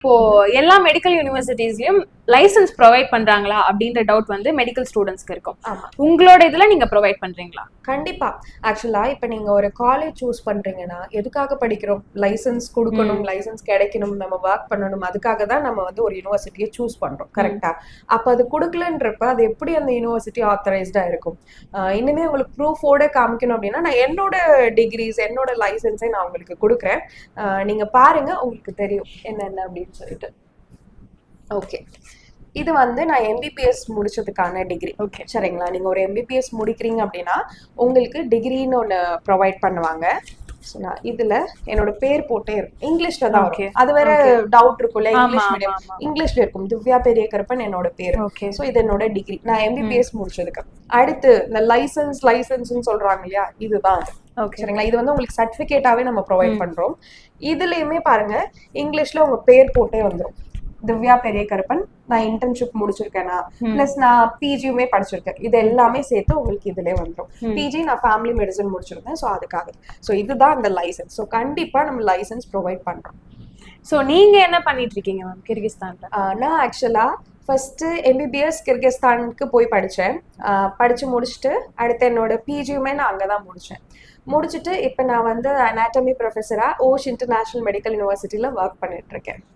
இப்போ எல்லா medical யூனிவர்சிட்டிஸ்லயும் licence provide பண்றாங்களா அப்படின்ற டவுட் வந்து மெடிக்கல் ஸ்டூடெண்ட்ஸ்க்கு இருக்கும். உங்களோட இதுல நீங்க ப்ரொவைட் பண்றீங்களா? கண்டிப்பா. ஆக்சுவலா இப்ப நீங்க ஒரு காலேஜ் சூஸ் பண்றீங்கன்னா எதுக்காக படிக்கிறோம்? லைசன்ஸ் கொடுக்கணும், லைசன்ஸ் கிடைக்கணும், நம்ம ஒர்க் பண்ணணும். அதுக்காக தான் நம்ம வந்து ஒரு யூனிவர்சிட்டியை சூஸ் பண்றோம். கரெக்டா? அப்ப அது கொடுக்கலன்றப்ப அது எப்படி அந்த யூனிவர்சிட்டி ஆத்தரைஸ்டா இருக்கும்? இனிமே உங்களுக்கு ப்ரூஃபோட காமிக்கணும் அப்படின்னா நான் என்னோட டிகிரிஸ், என்னோட லைசன்ஸை நான் உங்களுக்கு கொடுக்குறேன். நீங்க பாருங்க, உங்களுக்கு தெரியும் என்னென்ன அப்படின்னு சொல்லிட்டு. ஓகே, இது வந்து நான் எம்பிபிஎஸ் முடிச்சதுக்கான டிகிரி. ஓகே, சரிங்களா? நீங்க ஒரு எம்பிபிஎஸ் முடிக்கிறீங்க அப்படின்னா உங்களுக்கு டிகிரின்னு ஒன்று ப்ரொவைட் பண்ணுவாங்க. இதுல என்னோட பேர் போட்டே இருக்கும், இங்கிலீஷ்ல தான் வரும். அது வேற டவுட் இருக்கும்ல, இங்கிலீஷ் மீடியம், இங்கிலீஷ்ல இருக்கும். திவ்யா பெரியகருப்பன் என்னோட பேர். சோ இது என்னோட டிகிரி, நான் எம்பிபிஎஸ் முடிச்சதுக்கு. அடுத்து இந்த லைசன்ஸ் சொல்றாங்க இல்லையா, இதுதான். சரிங்களா? இது வந்து உங்களுக்கு சர்டிபிகேட்டாவே நம்ம ப்ரொவைட் பண்றோம். இதுலயுமே பாருங்க, இங்கிலீஷ்ல உங்க பேர் போட்டே வந்துடும். திவ்யா பெரியகருப்பன், நான் இன்டர்ன்ஷிப் முடிச்சிருக்கேனா, பிளஸ் நான் பிஜியுமே படிச்சிருக்கேன். இது எல்லாமே சேர்த்து உங்களுக்கு இதுலயே வந்துடும். பிஜி நான் ஃபேமிலி மெடிசன் முடிச்சிருக்கேன். ஸோ அதுக்காக ஸோ இதுதான் அந்த லைசன்ஸ். ஸோ கண்டிப்பா நம்ம லைசன்ஸ் ப்ரொவைட் பண்றோம். ஸோ நீங்க என்ன பண்ணிட்டு இருக்கீங்க மேம் கிர்கிஸ்தான்ல? நான் ஆக்சுவலா ஃபர்ஸ்ட் எம்பிபிஎஸ் கிர்கிஸ்தானுக்கு போய் படித்தேன். படித்து முடிச்சுட்டு அடுத்து என்னோட பிஜியுமே நான் அங்கே தான் முடிச்சுட்டு இப்போ நான் வந்து அனாட்டமி ப்ரொஃபஸராக ஓஷ் இன்டர்நேஷனல் மெடிக்கல் யூனிவர்சிட்டியில் ஒர்க் பண்ணிட்டு இருக்கேன்.